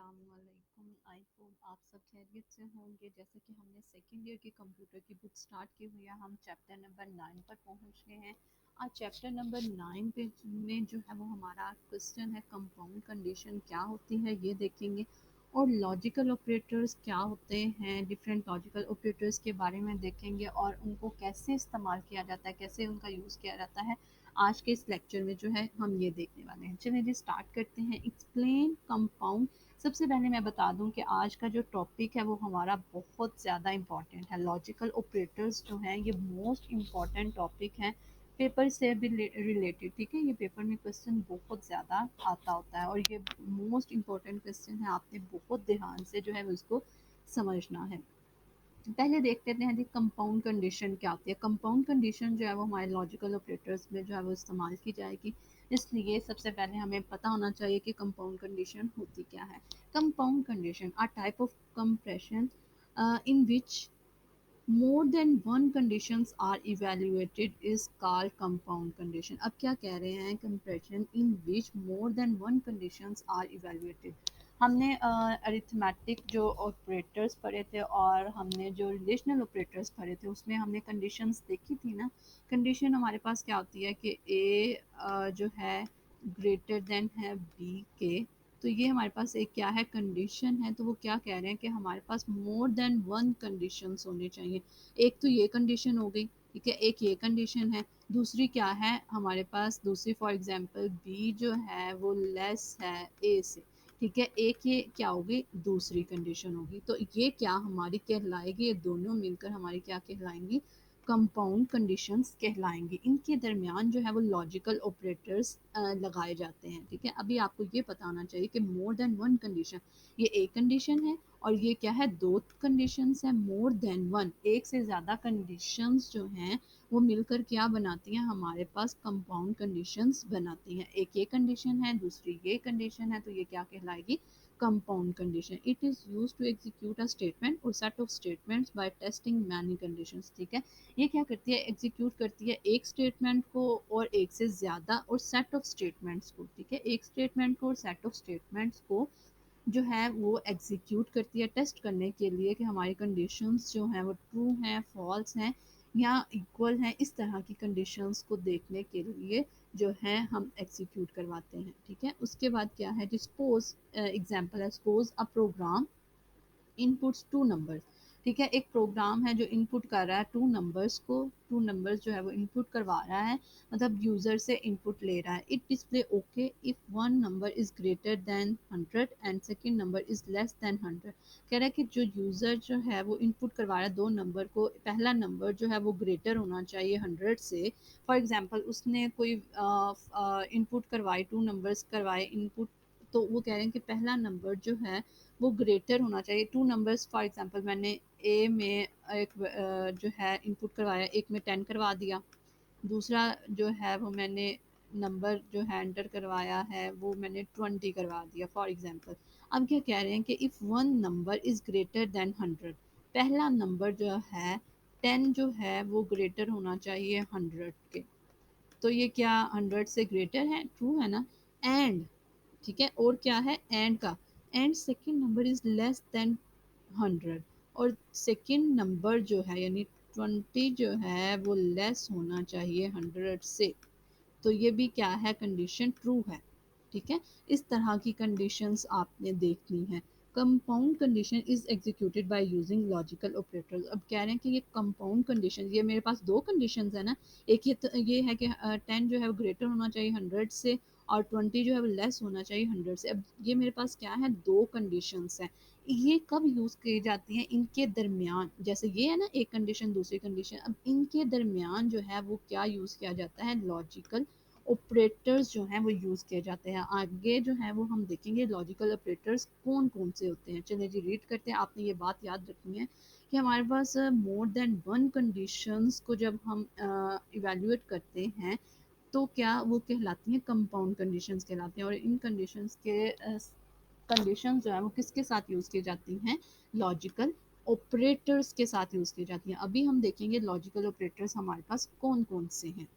अस्सलामुअलैकुम। I hope आप सब खैरियत से होंगे। जैसे कि हमने सेकेंड ईयर की कंप्यूटर की बुक स्टार्ट की हुई है, हम चैप्टर नंबर 9 पर पहुंच गए हैं। आज चैप्टर नंबर 9 पे में जो है वो हमारा क्वेश्चन है कंपाउंड कंडीशन क्या होती है ये देखेंगे, और लॉजिकल ऑपरेटर्स क्या होते हैं, डिफरेंट लॉजिकल ऑपरेटर्स के बारे में देखेंगे और उनको कैसे इस्तेमाल किया जाता है, कैसे उनका यूज़ किया जाता है। आज के इस लेक्चर में जो है हम ये देखने वाले हैं। चलिए जी स्टार्ट करते हैं। Explain compound. सबसे पहले मैं बता दूं कि आज का जो टॉपिक है वो हमारा बहुत ज़्यादा इम्पॉर्टेंट है। लॉजिकल ऑपरेटर्स जो हैं ये मोस्ट इम्पॉर्टेंट टॉपिक है, पेपर से भी रिलेटेड। ठीक है, ये पेपर में क्वेश्चन बहुत ज़्यादा आता होता है और ये मोस्ट इम्पॉर्टेंट क्वेश्चन है। आपने बहुत ध्यान से जो है उसको समझना है। पहले देख लेते हैं कंपाउंड कंडीशन क्या होती है। कंपाउंड कंडीशन जो है वो हमारे लॉजिकल ऑपरेटर्स में जो है वो इस्तेमाल की जाएगी, इसलिए सबसे पहले हमें पता होना चाहिए कि कंपाउंड कंडीशन होती क्या है। Compound condition are type of compression in which more than one conditions are evaluated is called compound condition। अब क्या कह रहे हैं, compression in which more than one conditions are evaluated। हमने अरिथमेटिक जो ऑपरेटर्स पढ़े थे और हमने जो रिलेशनल ऑपरेटर्स पढ़े थे उसमें हमने कंडीशंस देखी थी ना। कंडीशन हमारे पास क्या होती है कि ए जो है ग्रेटर देन है बी के, तो ये हमारे पास एक क्या है, कंडीशन है। तो वो क्या कह रहे हैं कि हमारे पास मोर देन वन कंडीशंस होनी चाहिए। एक तो ये कंडीशन हो गई, ठीक है, एक ये कंडीशन है। दूसरी क्या है हमारे पास, दूसरी फॉर एग्जांपल बी जो है वो लेस है ए से, ठीक है। एक ये क्या होगी, दूसरी कंडीशन होगी। तो ये क्या हमारी कहलाएगी, ये दोनों मिलकर हमारी क्या कहलाएंगी, कंपाउंड कंडीशंस कहलाएंगी। इनके दरमियान जो है वो लॉजिकल ऑपरेटर्स लगाए जाते हैं, ठीक है। अभी आपको ये पता होना चाहिए कि मोर देन वन कंडीशन, ये एक कंडीशन है और ये क्या है, दो कंडीशंस है। मोर देन वन, एक से ज़्यादा कंडीशंस जो हैं वो मिलकर क्या बनाती हैं, हमारे पास कंपाउंड कंडीशंस बनाती हैं। एक ये कंडीशन है, दूसरी ये कंडीशन है, तो ये क्या कहलाएगी, compound condition. It is use to execute a statement और set of statements by testing many conditions, ठीक है। ये क्या करती है, एग्जीक्यूट करती है एक स्टेटमेंट को और एक से ज़्यादा और सेट ऑफ स्टेटमेंट्स को, ठीक है। एक स्टेटमेंट को और सेट ऑफ स्टेटमेंट्स को जो है वो एग्जीक्यूट करती है टेस्ट करने के लिए कि हमारी कंडीशंस जो हैं वो ट्रू हैं, फॉल्स हैं या इक्वल हैं। इस तरह की कंडीशंस को देखने के लिए जो है हम एग्जीक्यूट करवाते हैं, ठीक है। उसके बाद क्या है, सपोज एग्जांपल है, suppose a program inputs two numbers, ठीक है। एक प्रोग्राम है जो इनपुट कर रहा है टू नंबर्स को, टू नंबर्स जो है वो इनपुट करवा रहा है, मतलब यूज़र से इनपुट ले रहा है। It display okay if one number is greater than 100 and second number is less than 100। कह रहा है कि जो यूज़र जो है वो इनपुट करवा रहा है दो नंबर को, पहला नंबर जो है वो ग्रेटर होना चाहिए 100 से। फॉर एग्जांपल उसने कोई इनपुट करवाई, टू नंबर्स करवाए इनपुट, तो वो कह रहे हैं कि पहला नंबर जो है वो ग्रेटर होना चाहिए। टू नंबर्स फॉर एग्जांपल मैंने ए में एक जो है इनपुट करवाया, एक में 10 करवा दिया, दूसरा जो है वो मैंने नंबर जो है एंटर करवाया है वो मैंने 20 करवा दिया फॉर एग्जांपल। अब क्या कह रहे हैं कि if one number is greater than 100, पहला नंबर जो है 10 जो है वो ग्रेटर होना चाहिए 100 के। तो ये क्या 100 से ग्रेटर है, ट्रू है ना। एंड, ठीक है, और क्या है, एंड का, and second number is less than 100, और सेकंड नंबर जो है यानी 20 जो है वो लेस होना चाहिए 100 से। तो ये भी क्या है, कंडीशन ट्रू है, ठीक है। इस तरह की कंडीशंस आपने देखनी है। Compound condition is executed by using logical operators. अब कह रहे हैं कि ये कंपाउंड कंडीशन, ये मेरे पास दो कंडीशंस है ना, एक ये है कि 10 जो है वो ग्रेटर होना चाहिए 100 से और 20 जो है वो लेस होना चाहिए 100 से। अब ये मेरे पास क्या है, दो कंडीशंस हैं। ये कब यूज़ की जाती हैं, इनके दरमियान, जैसे ये है ना एक कंडीशन दूसरी कंडीशन, अब इनके दरमियान जो है वो क्या यूज़ किया जाता है, लॉजिकल ऑपरेटर्स जो हैं वो यूज़ किए जाते हैं। आगे जो है वो हम देखेंगे लॉजिकल ऑपरेटर्स कौन कौन से होते हैं। चलिए जी रीड करते हैं। आपने ये बात याद रखनी है कि हमारे पास मोर देन वन कंडीशंस को जब हम इवेल्युएट करते हैं तो क्या वो कहलाती हैं, कंपाउंड कंडीशंस कहलाती हैं। और इन कंडीशंस के कंडीशंस जो है वो किसके साथ यूज़ की जाती हैं, लॉजिकल ऑपरेटर्स के साथ यूज़ की जाती हैं। अभी हम देखेंगे लॉजिकल ऑपरेटर्स हमारे पास कौन कौन से हैं।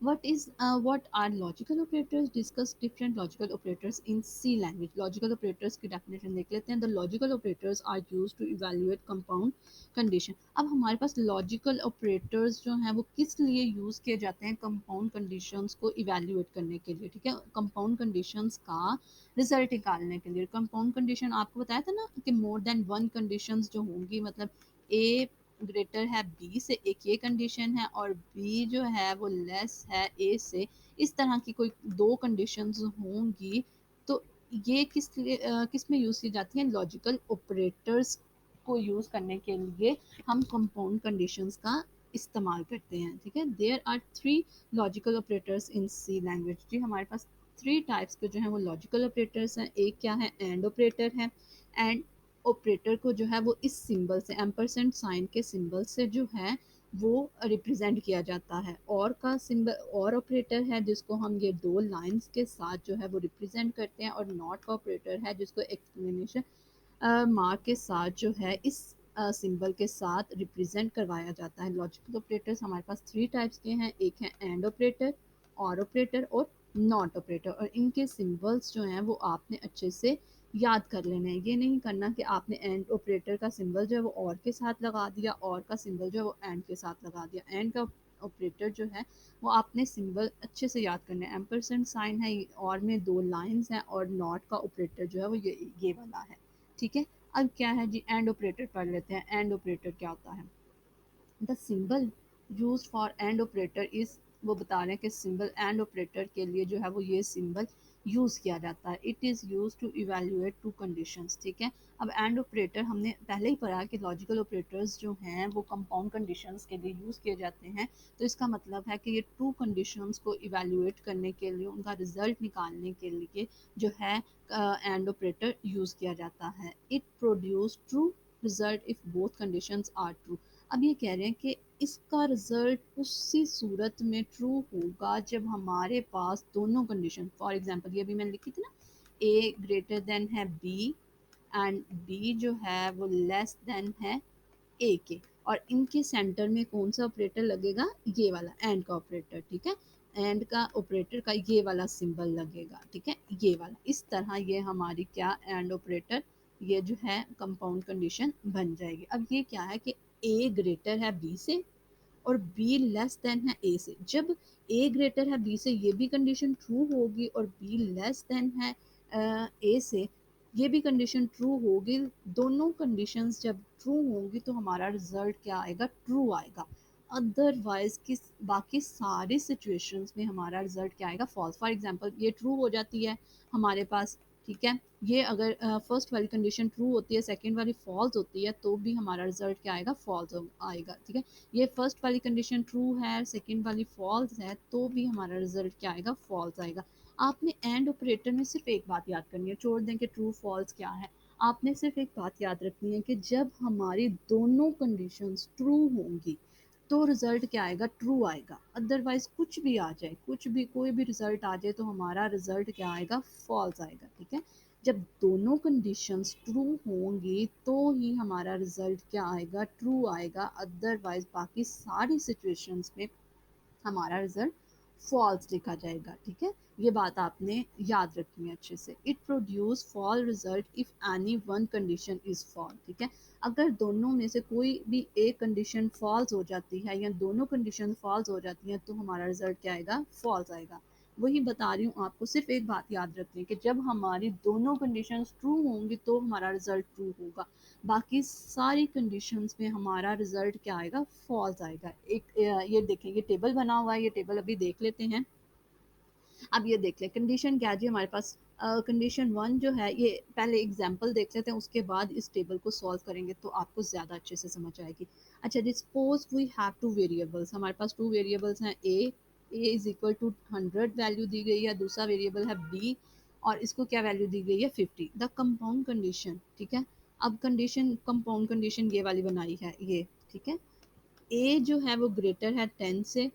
What are logical operators? Discuss different logical operators in C language. Logical operators की definition देख लेते हैं. The logical operators are used to evaluate compound condition. अब हमारे पास logical operators जो हैं वो किस लिए यूज़ किए जाते हैं? compound conditions को evaluate करने के लिए, ठीक है, compound conditions का रिजल्ट निकालने के लिए. compound condition आपको बताया था ना कि more than one conditions जो होंगी, मतलब A ग्रेटर है बी से, एक ये कंडीशन है, और बी जो है वो लेस है ए से, इस तरह की कोई दो कंडीशंस होंगी, तो ये किस में यूज़ की जाती हैं? लॉजिकल ऑपरेटर्स को यूज़ करने के लिए हम कंपाउंड कंडीशंस का इस्तेमाल करते हैं, ठीक है. There are three logical operators in C language. जी हमारे पास थ्री टाइप्स के जो हैं वो लॉजिकल ऑपरेटर्स हैं. एक क्या है? एंड ऑपरेटर है. एंड ऑपरेटर को जो है वो इस सिंबल से, एम्परसेंड साइन के सिंबल से जो है वो रिप्रेजेंट किया जाता है. और का सिंबल और ऑपरेटर है जिसको हम ये दो लाइंस के साथ जो है वो रिप्रेजेंट करते हैं. और नॉट का ऑपरेटर है जिसको एक्सप्लेनेशन मार्क के साथ जो है इस सिंबल के साथ रिप्रेजेंट करवाया जाता है. लॉजिकल ऑपरेटर्स हमारे पास थ्री टाइप्स के हैं. एक है एंड ऑपरेटर, और ऑपरेटर और नॉट ऑपरेटर. और इनके सिंबल्स जो हैं वो आपने अच्छे से याद कर लेना है. ये नहीं करना कि आपने एंड ऑपरेटर का सिंबल जो है वो और के साथ लगा दिया, और का सिंबल जो है वो एंड के साथ लगा दिया. एंड का ऑपरेटर जो है वो आपने सिंबल अच्छे से याद करना है. एम्परसेंड साइन है और में दो लाइंस हैं, और नॉट का ऑपरेटर जो है वो ये वाला है, ठीक है. अब क्या है जी, एंड ऑपरेटर पढ़ लेते हैं. एंड ऑपरेटर क्या होता है? The symbol use for and operator is, वो बता रहे हैं कि सिंबल एंड ऑपरेटर के लिए जो है वो ये सिंबल यूज़ किया जाता है. It is use to evaluate two conditions, ठीक है. अब एंड ऑपरेटर हमने पहले ही पढ़ा कि लॉजिकल ऑपरेटर्स जो हैं वो कंपाउंड कंडीशंस के लिए यूज़ किए जाते हैं. तो इसका मतलब है कि ये टू कंडीशंस को इवेल्युएट करने के लिए, उनका रिजल्ट निकालने के लिए जो है एंड ऑपरेटर यूज़ किया जाता है. It produce true result if both conditions are true. अब ये कह रहे हैं कि इसका रिजल्ट उसी सूरत में ट्रू होगा जब हमारे पास दोनों कंडीशन, फॉर एग्जांपल ये अभी मैंने लिखी थी ना, ए ग्रेटर देन है बी एंड बी जो है वो लेस देन है ए के, और इनके सेंटर में कौन सा ऑपरेटर लगेगा? ये वाला एंड का ऑपरेटर, ठीक है. एंड का ऑपरेटर का ये वाला सिंबल लगेगा, ठीक है, ये वाला. इस तरह ये हमारी क्या एंड ऑपरेटर, ये जो है कंपाउंड कंडीशन बन जाएगी. अब ये क्या है कि ए ग्रेटर है बी से और बी लेस देन है ए से. जब ए ग्रेटर है बी से ये भी कंडीशन ट्रू होगी, और बी लेस देन है ए से ये भी कंडीशन ट्रू होगी. दोनों कंडीशंस जब ट्रू होंगी तो हमारा रिजल्ट क्या आएगा? ट्रू आएगा. अदरवाइज किस बाकी सारी सिचुएशंस में हमारा रिजल्ट क्या आएगा? फॉल्स. फॉर एग्जांपल ये ट्रू हो जाती है हमारे पास, ठीक है, ये अगर फर्स्ट वाली कंडीशन ट्रू होती है, सेकंड वाली फॉल्स होती है, तो भी हमारा रिजल्ट क्या आएगा? फॉल्स आएगा, ठीक है. ये फर्स्ट वाली कंडीशन ट्रू है, सेकंड वाली फॉल्स है, तो भी हमारा रिजल्ट क्या आएगा? फॉल्स आएगा. आपने एंड ऑपरेटर में सिर्फ एक बात याद करनी है, छोड़ दें कि ट्रू फॉल्स क्या है. आपने सिर्फ एक बात याद रखनी है कि जब हमारी दोनों कंडीशंस ट्रू होंगी तो रिजल्ट क्या आएगा? ट्रू आएगा. अदरवाइज कुछ भी आ जाए, कुछ भी कोई भी रिजल्ट आ जाए, तो हमारा रिजल्ट क्या आएगा? फॉल्स आएगा, ठीक है. जब दोनों कंडीशंस ट्रू होंगी तो ही हमारा रिजल्ट क्या आएगा? ट्रू आएगा. अदरवाइज बाकी सारी सिचुएशंस में हमारा रिजल्ट फॉल्स लिखा जाएगा, ठीक है. ये बात आपने याद रखनी है अच्छे से. It produce fall result if any one condition is fall, ठीक है. अगर दोनों में से कोई भी एक कंडीशन फॉल्स हो जाती है या दोनों कंडीशन फॉल्स हो जाती हैं तो हमारा रिजल्ट क्या आएगा? फॉल्स आएगा. वही बता रही हूँ आपको, सिर्फ एक बात याद रखनी है कि जब हमारी दोनों कंडीशंस ट्रू होंगी तो हमारा रिजल्ट ट्रू होगा. बाकी सारी कंडीशंस में हमारा रिजल्ट क्या आएगा? फॉल्स आएगा. एक ये देखें, ये टेबल बना हुआ है, ये टेबल अभी देख लेते हैं. अब ये देख लें कंडीशन क्या जी हमारे पास. कंडीशन वन जो है, ये पहले एग्जांपल देख लेते हैं, उसके बाद इस टेबल को सॉल्व करेंगे तो आपको ज़्यादा अच्छे से समझ आएगी. अच्छा जी, suppose we have two variables. हमारे पास टू वेरिएबल्स हैं. A is equal to 100 value दी गई है, दूसरा वेरिएबल है बी और इसको क्या वैल्यू दी गई है? 50. द कंपाउंड कंडीशन, ठीक है. अब कंडीशन, कंपाउंड कंडीशन ये वाली बनाई है ये, ठीक है. ए जो है वो ग्रेटर है 10 से,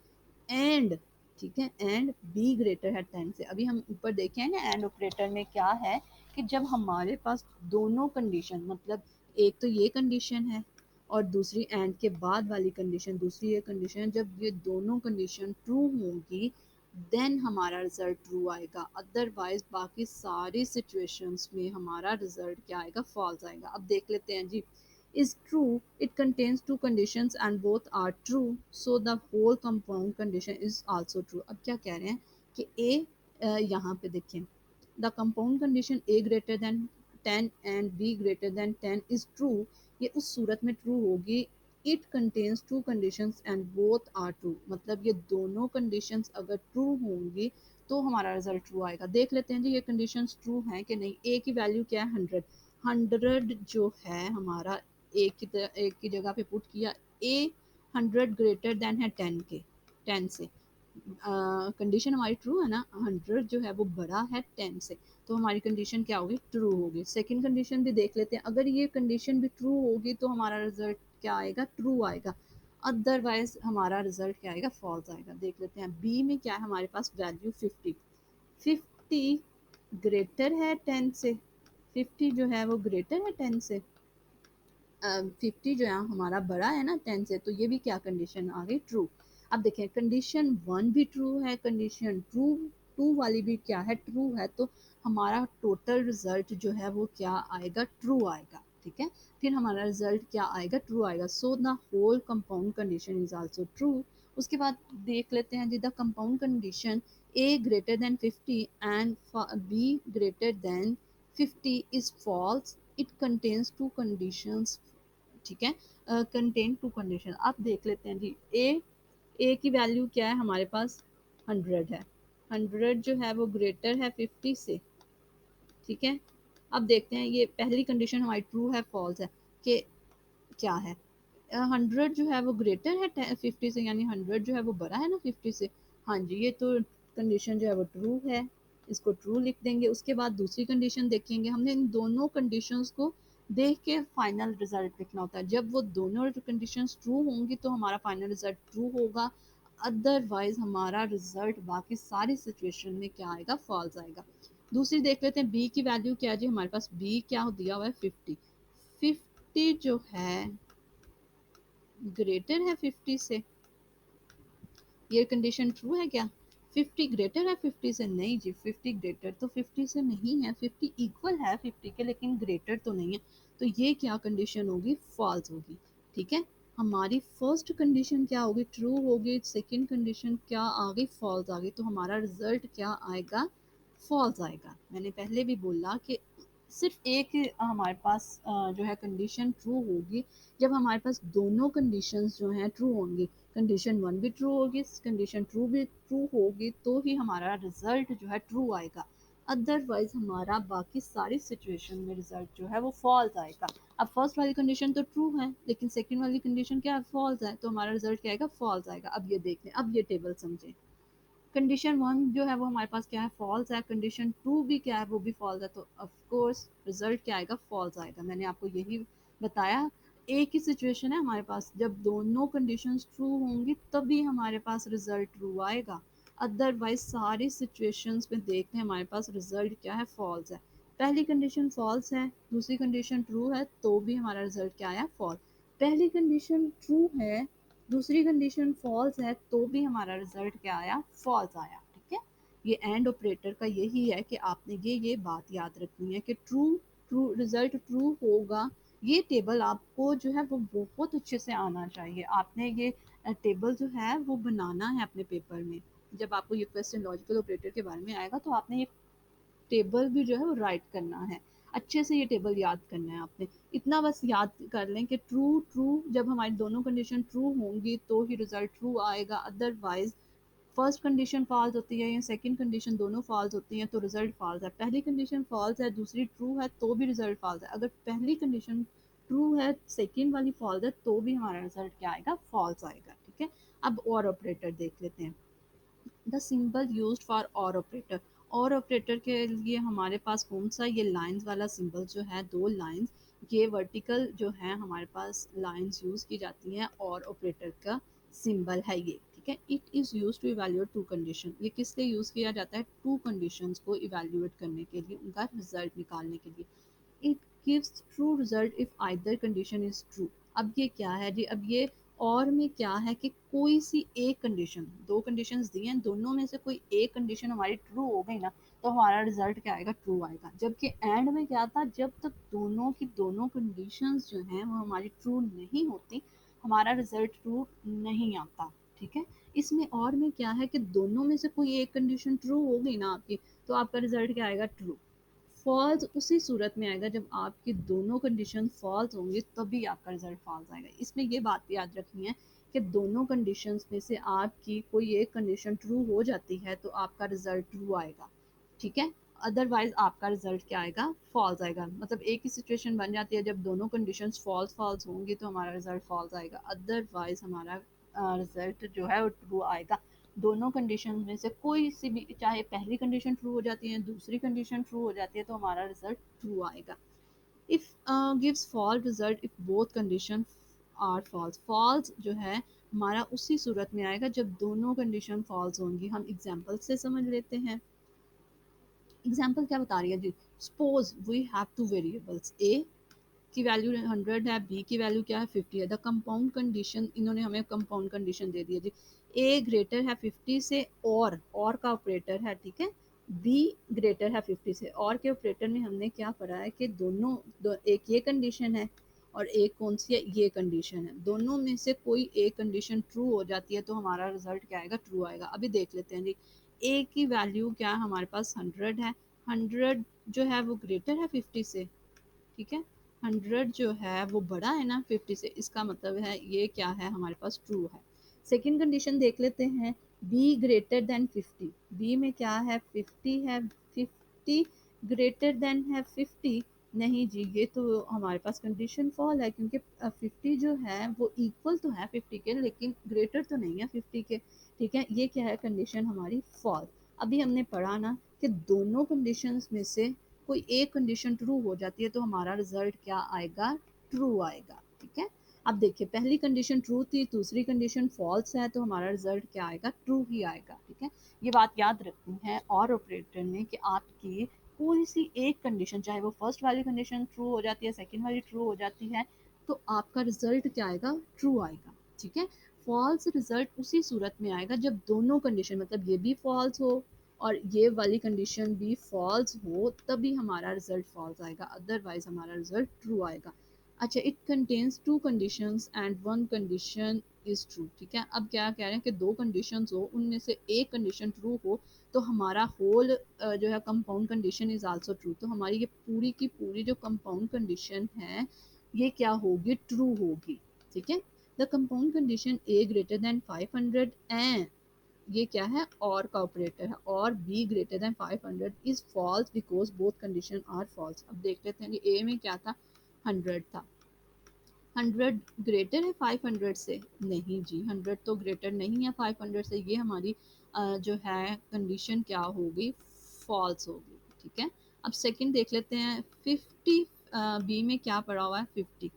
एंड, ठीक है, एंड बी ग्रेटर है 10 से. अभी हम ऊपर देखें ना एंड ऑपरेटर में क्या है कि जब हमारे पास दोनों कंडीशन, मतलब एक तो ये कंडीशन है और दूसरी एंड के बाद वाली कंडीशन, दूसरी ये कंडीशन, जब ये दोनों कंडीशन ट्रू होंगी देन हमारा रिजल्ट ट्रू आएगा, अदरवाइज बाकी सारी सिचुएशंस में हमारा रिजल्ट क्या आएगा, फॉल्स आएगा। अब देख लेते हैं जी। is true, it contains two conditions and both are true, so the whole compound condition is also true। अब क्या कह रहे हैं कि a यहाँ पे देखें, the compound condition a greater than 10 and b greater than 10 is true, ये उस सूरत में ट्रू होगी it contains two conditions and both are true, मतलब ये दोनों conditions अगर ट्रू होंगी तो हमारा रिजल्ट ट्रू आएगा। देख लेते हैं जी ये कंडीशंस ट्रू हैं कि नहीं। ए की वैल्यू क्या है, 100। 100 जो है हमारा एक की जगह पे पुट किया, ए 100 ग्रेटर देन है 10 के, 10 से। कंडीशन हमारी ट्रू है ना, 100 जो है वो बड़ा है 10 से, तो हमारी कंडीशन क्या होगी, ट्रू होगी। सेकंड कंडीशन भी देख लेते हैं, अगर ये कंडीशन भी ट्रू होगी तो हमारा रिजल्ट क्या आएगा, ट्रू आएगा, अदरवाइज हमारा रिजल्ट क्या आएगा, फॉल्स आएगा। देख लेते हैं बी में क्या है हमारे पास, वैल्यू 50। 50 ग्रेटर है 10 से, 50 जो है वो ग्रेटर है 10 से, 50 जो है हमारा बड़ा है ना 10 से, तो ये भी क्या कंडीशन आ गई, ट्रू। अब देखें कंडीशन 1 भी ट्रू है, कंडीशन ट्रू 2 वाली भी क्या है, ट्रू है, तो हमारा टोटल रिजल्ट जो है वो क्या आएगा, ट्रू आएगा। ठीक है, फिर हमारा रिजल्ट क्या आएगा, ट्रू आएगा। So the whole compound condition is also true. उसके बाद देख लेते हैं जी, the compound condition A greater than 50 and B greater than 50 is false, it contains two conditions। ठीक है, कंटेन टू कंडीशन। अब देख लेते हैं जी, ए की वैल्यू क्या है हमारे पास, 100 है, 100 जो है वो ग्रेटर है 50 से। ठीक है, अब देखते हैं ये पहली कंडीशन हमारी ट्रू है फॉल्स है, कि क्या है, 100 जो है वो ग्रेटर है 50 से, यानी 100 जो है वो बड़ा है ना 50 से। हाँ जी, ये तो कंडीशन जो है वो ट्रू है, इसको ट्रू लिख देंगे। उसके बाद दूसरी कंडीशन देखेंगे, हमने इन दोनों कंडीशंस को देख के फाइनल रिजल्ट लिखना होता है। जब वो दोनों कंडीशंस ट्रू होंगी तो हमारा फाइनल रिजल्ट ट्रू होगा, अदरवाइज हमारा रिजल्ट बाकी सारी सिचुएशन में क्या आएगा, फॉल्स आएगा। दूसरी देख लेते हैं, बी की वैल्यू क्या है जी हमारे पास, बी क्या दिया हुआ है, 50। 50 जो है ग्रेटर है 50 से, ये कंडीशन ट्रू है क्या, 50 ग्रेटर है 50 से, नहीं जी, 50 ग्रेटर तो 50 से नहीं है, 50 इक्वल है 50 के लेकिन ग्रेटर तो नहीं है, तो ये क्या कंडीशन होगी, फॉल्स होगी। ठीक है, हमारी फर्स्ट कंडीशन क्या होगी, ट्रू होगी, सेकंड कंडीशन क्या आ गई, फॉल्स आ गई, तो हमारा रिजल्ट क्या आएगा, फॉल्स आएगा। मैंने पहले भी बोला कि सिर्फ एक हमारे पास जो है कंडीशन ट्रू होगी जब हमारे पास दोनों कंडीशंस जो हैं ट्रू होंगी, कंडीशन 1 भी ट्रू होगी, कंडीशन 2 भी ट्रू होगी, तो ही हमारा रिजल्ट जो है ट्रू आएगा, अदरवाइज हमारा बाकी सारी सिचुएशन में रिजल्ट जो है वो फॉल्स आएगा। अब फर्स्ट वाली कंडीशन तो ट्रू है लेकिन सेकंड वाली कंडीशन क्या है, फॉल्स है, तो हमारा रिजल्ट क्या आएगा, फॉल्स आएगा। अब ये देख लें, अब ये टेबल समझें, कंडीशन 1 जो है वो हमारे पास क्या है, फॉल्स है, कंडीशन 2 भी क्या है, वो भी फॉल्स है, तो ऑफ कोर्स रिजल्ट क्या आएगा, फॉल्स आएगा। मैंने आपको यही बताया, एक ही सिचुएशन है हमारे पास, जब दोनों कंडीशंस ट्रू होंगी तभी हमारे पास रिजल्ट ट्रू आएगा, अदरवाइज सारी सिचुएशंस में देखते हैं हमारे पास रिजल्ट क्या है, फॉल्स है। पहली कंडीशन फॉल्स है, दूसरी कंडीशन ट्रू है, तो भी हमारा रिजल्ट क्या आया, फॉल्स। पहली कंडीशन ट्रू है, दूसरी कंडीशन फॉल्स है, तो भी हमारा रिजल्ट क्या आया, फॉल्स आया। ठीक है, ये एंड ऑपरेटर का यही है कि आपने ये बात याद रखनी है कि ट्रू ट्रू रिजल्ट ट्रू होगा। ये टेबल आपको जो है वो बहुत अच्छे से आना चाहिए, आपने ये टेबल जो है वो बनाना है अपने पेपर में। जब आपको ये क्वेश्चन लॉजिकल ऑपरेटर के बारे में आएगा तो आपने ये टेबल भी जो है वो राइट करना है, अच्छे से ये टेबल याद करना है आपने। इतना बस याद कर लें कि ट्रू ट्रू जब हमारी दोनों कंडीशन ट्रू होंगी तो ही रिजल्ट ट्रू आएगा, अदरवाइज फर्स्ट कंडीशन फॉल्स होती है या सेकंड कंडीशन दोनों फॉल्स होती हैं तो रिजल्ट फॉल्स है। पहली कंडीशन फॉल्स है, दूसरी ट्रू है, तो भी रिजल्ट फॉल्स है। अगर पहली कंडीशन ट्रू है, सेकंड वाली फॉल्स है, तो भी हमारा रिजल्ट क्या आएगा, फॉल्स आएगा। ठीक है, अब और ऑपरेटर देख लेते हैं, द सिंबल यूज्ड फॉर और ऑपरेटर। और ऑपरेटर के लिए हमारे पास कौन सा, ये लाइंस वाला सिंबल जो है, दो लाइंस, ये वर्टिकल जो है हमारे पास लाइंस यूज़ की जाती हैं और ऑपरेटर का सिंबल है ये। ठीक है, it is use to evaluate two condition, ये किस लिए यूज़ किया जाता है, टू कंडीशंस को इवेल्यूएट करने के लिए, उनका रिजल्ट निकालने के लिए। It gives true result if either condition is true, अब ये क्या है जी, अब ये और में क्या है कि कोई सी एक कंडीशन, दो कंडीशंस दी हैं, दोनों में से कोई एक कंडीशन हमारी ट्रू हो गई ना, तो हमारा रिजल्ट क्या आएगा, ट्रू आएगा। जबकि एंड में क्या था, जब तक दोनों की दोनों कंडीशंस जो हैं वो हमारी ट्रू नहीं होती, हमारा रिजल्ट ट्रू नहीं आता। ठीक है, इसमें और में क्या है कि दोनों में से कोई एक कंडीशन ट्रू हो गई ना आपकी, तो आपका रिजल्ट क्या आएगा, ट्रू। फॉल्स उसी सूरत में आएगा जब आपकी दोनों कंडीशन फॉल्स होंगी, तभी आपका रिजल्ट फॉल्स आएगा। इसमें ये बात भी याद रखनी है कि दोनों कंडीशंस में से आपकी कोई एक कंडीशन ट्रू हो जाती है तो आपका रिजल्ट ट्रू आएगा। ठीक है, अदरवाइज आपका रिजल्ट क्या आएगा, फॉल्स आएगा। मतलब एक ही सिचुएशन बन जाती है, जब दोनों कंडीशंस फॉल्स फॉल्स होंगी तो हमारा रिजल्ट फॉल्स आएगा, अदरवाइज हमारा रिजल्ट जो है वो ट्रू आएगा। दोनों कंडीशन में से कोई सी भी, चाहे पहली कंडीशन ट्रू हो जाती है, दूसरी कंडीशन ट्रू हो जाती है, तो हमारा रिजल्ट ट्रू आएगा। If gives false result if both condition are false. False जो है हमारा उसी सूरत में आएगा जब दोनों कंडीशन फॉल्स होंगी। हम एग्जांपल से समझ लेते हैं। एग्जांपल क्या बता रही है जी, suppose we have two variables, A की वैल्यू 100 है, बी की वैल्यू क्या है, 50 है। द कंपाउंड कंडीशन, इन्होंने हमें कंपाउंड कंडीशन दे दी है जी, ए ग्रेटर है 50 से, और का ऑपरेटर है, ठीक है, बी ग्रेटर है 50 से। और के ऑपरेटर में हमने क्या पढ़ा है कि एक ये कंडीशन है और एक कौन सी है, ये कंडीशन है। दोनों में से कोई एक कंडीशन ट्रू हो जाती है तो हमारा रिजल्ट क्या आएगा, ट्रू आएगा। अभी देख लेते हैं जी, ए की वैल्यू क्या है हमारे पास, 100 है। 100 जो है वो ग्रेटर है 50 से, ठीक है। 100 जो है वो बड़ा है ना 50 से, इसका मतलब है ये क्या है हमारे पास, ट्रू है। सेकंड कंडीशन देख लेते हैं, बी ग्रेटर देन 50। बी में क्या है, 50 है, 50 ग्रेटर देन है 50। नहीं जी, ये तो हमारे पास कंडीशन फॉल है, क्योंकि 50 जो है वो इक्वल तो है 50 के, लेकिन ग्रेटर तो नहीं है 50 के। ठीक है, ये क्या है, कंडीशन हमारी फॉल। अभी हमने पढ़ा ना कि दोनों कंडीशंस में से कोई एक कंडीशन ट्रू हो जाती है तो हमारा रिजल्ट क्या आएगा, ट्रू आएगा। ठीक है, अब देखिए पहली कंडीशन ट्रू थी, दूसरी कंडीशन फॉल्स है, तो हमारा रिजल्ट क्या आएगा, ट्रू ही आएगा। ठीक है, ये बात याद रखनी है और ऑपरेटर ने कि आपकी कोई सी एक कंडीशन, चाहे वो फर्स्ट वाली कंडीशन ट्रू हो जाती है, सेकेंड वाली ट्रू हो जाती है, तो आपका रिजल्ट क्या आएगा, ट्रू आएगा। ठीक है, फॉल्स रिजल्ट उसी सूरत में आएगा जब दोनों कंडीशन, मतलब ये भी फॉल्स हो और ये वाली कंडीशन भी फॉल्स हो, तभी हमारा रिजल्ट फॉल्स आएगा, अदरवाइज हमारा रिजल्ट ट्रू आएगा। अच्छा, it contains two conditions and one condition is true. ठीक है, अब क्या कह रहे हैं कि दो कंडीशंस हो, उनमें से एक कंडीशन ट्रू हो, तो हमारा होल जो है compound condition is also true. तो हमारी ये पूरी की पूरी जो कंपाउंड कंडीशन है ये क्या होगी, ट्रू होगी। ठीक है, the compound condition A greater than 500 and, ये क्या है, और का ऑपरेटर है, और B greater than 500 is false because both condition are false. अब देख लेते हैं कि ए में क्या था, 100 था। 100 ग्रेटर है 500 से, नहीं जी, 100 तो ग्रेटर नहीं है 500 से, ये हमारी जो है कंडीशन क्या होगी, फॉल्स होगी। ठीक है, अब सेकंड देख लेते हैं, 50 बी में क्या पड़ा हुआ है, 50,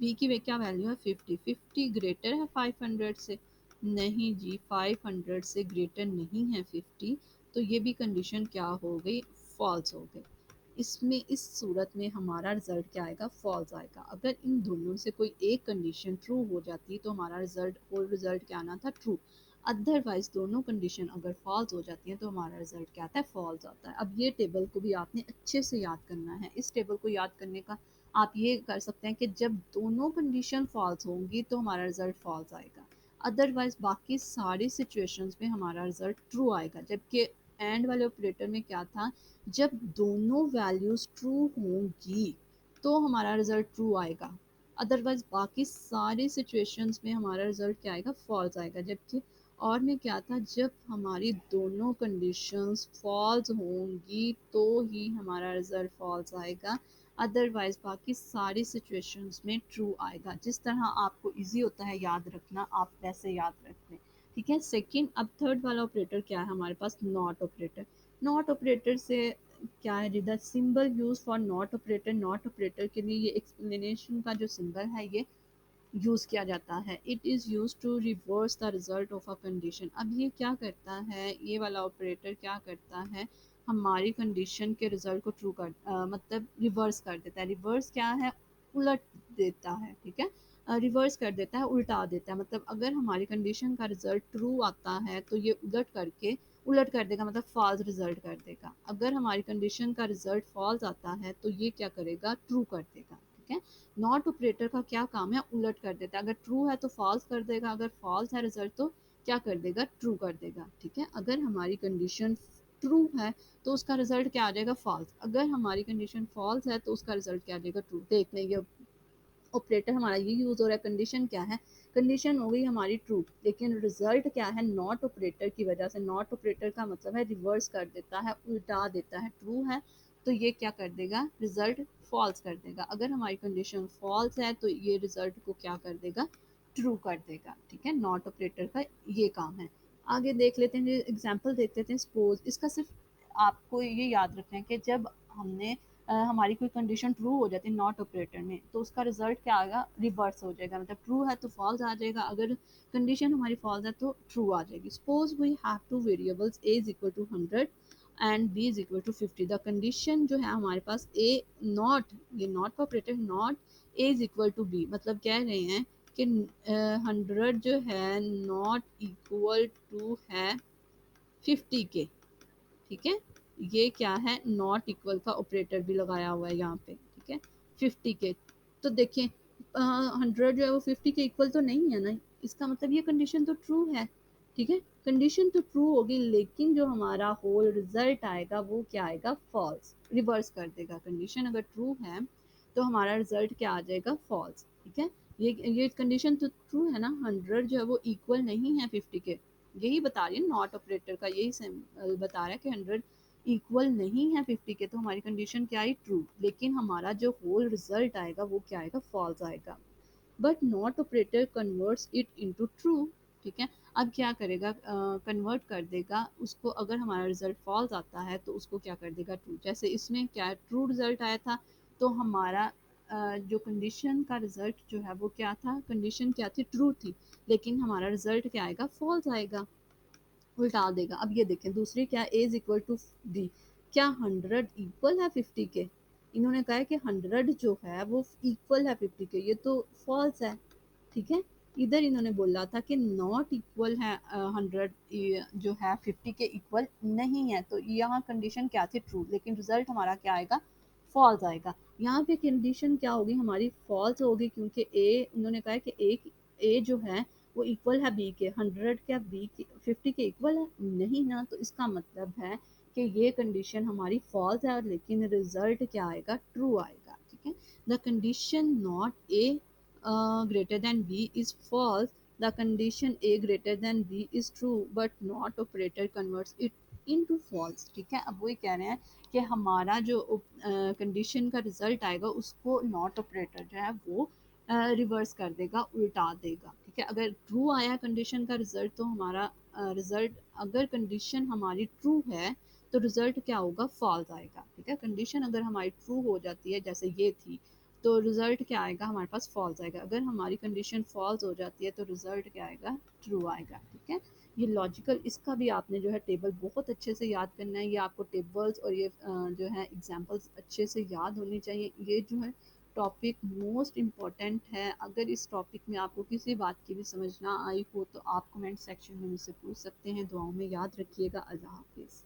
बी की क्या वैल्यू है, 50, 50 ग्रेटर है 500 से, नहीं जी, 500 से ग्रेटर नहीं है 50, तो ये भी कंडीशन क्या हो गई, फॉल्स हो गई। इसमें इस सूरत में हमारा रिजल्ट क्या आएगा, फॉल्स आएगा। अगर इन दोनों से कोई एक कंडीशन ट्रू हो जाती तो हमारा रिजल्ट, और रिजल्ट क्या आना था, ट्रू। अदरवाइज दोनों कंडीशन अगर फॉल्स हो जाती हैं तो हमारा रिजल्ट क्या आता है, फॉल्स आता है। अब ये टेबल को भी आपने अच्छे से याद करना है। इस टेबल को याद करने का आप ये कर सकते हैं कि जब दोनों कंडीशन फॉल्स होंगी तो हमारा रिजल्ट फॉल्स आएगा, अदरवाइज बाकी सारी सिचुएशंस में हमारा रिजल्ट ट्रू आएगा। जबकि एंड वाले ऑपरेटर में क्या था, जब दोनों वैल्यूज ट्रू होंगी तो हमारा रिजल्ट ट्रू आएगा, अदरवाइज बाकी सारी सिचुएशंस में हमारा रिजल्ट क्या आएगा, फॉल्स आएगा। जबकि और में क्या था, जब हमारी दोनों कंडीशंस फॉल्स होंगी तो ही हमारा रिजल्ट फॉल्स आएगा, अदरवाइज बाकी सारी सिचुएशंस में ट्रू आएगा। जिस तरह आपको इजी होता है याद रखना, आप वैसे याद रख लें। ठीक है, सेकंड, अब थर्ड वाला ऑपरेटर क्या है हमारे पास, नॉट ऑपरेटर। नॉट ऑपरेटर से क्या है, the symbol use for not operator, not operator के लिए ये एक्सप्लेनेशन का जो सिंबल है ये यूज़ किया जाता है। It is use to reverse the result of a condition. अब ये क्या करता है, ये वाला ऑपरेटर क्या करता है, हमारी कंडीशन के रिजल्ट को ट्रू कर मतलब रिवर्स कर देता है। रिवर्स क्या है, उलट देता है। ठीक है, रिवर्स कर देता है, उल्टा देता है। मतलब अगर हमारी कंडीशन का रिजल्ट ट्रू आता है तो ये उलट कर देगा, मतलब फॉल्स रिजल्ट कर देगा। अगर हमारी कंडीशन का रिजल्ट फॉल्स आता है तो ये क्या करेगा, ट्रू कर देगा। ठीक है, नॉट ऑपरेटर का क्या काम है, उलट कर देता है। अगर ट्रू है तो फॉल्स कर देगा, अगर फॉल्स है रिजल्ट तो क्या कर देगा, ट्रू कर देगा। ठीक है, अगर हमारी कंडीशन ट्रू है तो उसका रिजल्ट क्या आ जाएगा, फॉल्स। अगर हमारी कंडीशन फॉल्स है तो उसका रिजल्ट क्या आ जाएगा, ट्रू। देख लें, ये ऑपरेटर हमारा ये यूज़ हो रहा है। कंडीशन क्या है, कंडीशन हो गई हमारी ट्रू, लेकिन रिजल्ट क्या है, नॉट ऑपरेटर की वजह से। नॉट ऑपरेटर का मतलब है रिवर्स कर देता है, उल्टा देता है। ट्रू है तो ये क्या कर देगा, रिजल्ट फॉल्स कर देगा। अगर हमारी कंडीशन फॉल्स है तो ये रिजल्ट को क्या कर देगा, ट्रू कर देगा। ठीक है, नॉट ऑपरेटर का ये काम है। आगे देख लेते हैं, एग्जाम्पल देख लेते हैं। सपोज, इसका सिर्फ आपको ये याद रखना है कि जब हमने हमारी कोई कंडीशन ट्रू हो जाती है नॉट ऑपरेटर में, तो उसका रिजल्ट क्या आएगा, रिवर्स हो जाएगा। मतलब ट्रू है तो फॉल्स आ जाएगा, अगर कंडीशन हमारी फॉल्स है तो ट्रू आ जाएगी। Suppose we have two variables a is equal to 100 and b is equal to 50। The condition जो है हमारे पास a नॉट, ये not operator, not a is equal to b, मतलब कह रहे हैं कि 100 जो है नॉट इक्वल टू है 50 के। ठीक है, ये क्या है, नॉट इक्वल का ऑपरेटर भी लगाया हुआ है यहाँ पे। ठीक है, 50 के, तो देखें 100 जो है वो 50 के इक्वल तो नहीं है ना, इसका मतलब ये कंडीशन तो ट्रू है। ठीक है, कंडीशन तो ट्रू होगी, लेकिन जो हमारा होल रिजल्ट आएगा वो क्या आएगा, फॉल्स, रिवर्स कर देगा। कंडीशन अगर ट्रू है तो हमारा रिजल्ट क्या आ जाएगा, फॉल्स। ठीक है, ये कंडीशन तो ट्रू है ना, 100 जो है वो इक्वल नहीं है 50 के, यही बता रही है नॉट ऑपरेटर का, यही बता रहा है कि 100 इक्वल नहीं है 50 के, तो हमारी कंडीशन क्या आई, ट्रू। लेकिन हमारा जो होल रिजल्ट आएगा वो क्या आएगा, फॉल्स आएगा। But not operator converts it into true. ठीक है, अब क्या करेगा, कन्वर्ट कर देगा उसको। अगर हमारा रिजल्ट फॉल्स आता है तो उसको क्या कर देगा, ट्रू। जैसे इसमें क्या ट्रू रिजल्ट आया था, तो हमारा जो कंडीशन का रिजल्ट जो है वो क्या था, कंडीशन क्या थी, ट्रू थी, लेकिन हमारा रिजल्ट क्या आएगा, फॉल्स आएगा, उल्टा देगा। अब ये देखें दूसरी क्या, a is equal to b, क्या 100 इक्वल है 50 के, इन्होंने कहा है कि 100 जो है वो इक्वल है 50 के, ये तो फॉल्स है। ठीक है, इधर इन्होंने बोला था कि नॉट इक्वल है 100 जो है 50 के इक्वल नहीं है, तो यहाँ कंडीशन क्या थी, ट्रू, लेकिन रिजल्ट हमारा क्या आएगा, फॉल्स आएगा। यहाँ पे कंडीशन क्या होगी हमारी, फॉल्स होगी, क्योंकि इन्होंने कहा है कि ए जो है वो इक्वल है बी के। 100 क्या बी के 50 के इक्वल है नहीं ना, तो इसका मतलब है कि ये कंडीशन हमारी फॉल्स है, लेकिन रिजल्ट क्या आएगा, ट्रू आएगा। ठीक है, the condition not a greater than b is false, the condition a greater than b is true, but not operator converts it into false। ठीक है, अब वही कह रहे हैं कि हमारा जो कंडीशन का रिजल्ट आएगा उसको नॉट ऑपरेटर जो है वो रिवर्स कर देगा, उल्टा देगा। ठीक है, अगर ट्रू आया कंडीशन का रिजल्ट तो हमारा रिजल्ट, अगर कंडीशन हमारी ट्रू है तो रिजल्ट क्या होगा, फॉल्स आएगा। ठीक है, कंडीशन अगर हमारी ट्रू हो जाती है जैसे ये थी, तो रिजल्ट क्या आएगा हमारे पास, फॉल्स आएगा। अगर हमारी कंडीशन फॉल्स हो जाती है तो रिजल्ट क्या आएगा, ट्रू आएगा। ठीक है, ये लॉजिकल, इसका भी आपने जो है टेबल बहुत अच्छे से याद करना है। ये आपको टेबल्स और ये जो है एग्जांपल्स अच्छे से याद होनी चाहिए। ये जो है टॉपिक मोस्ट इम्पॉर्टेंट है। अगर इस टॉपिक में आपको किसी बात की भी समझ ना आई हो तो आप कमेंट सेक्शन में मुझसे पूछ सकते हैं। दुआओं में याद रखिएगा। अल्लाह हाफिज़।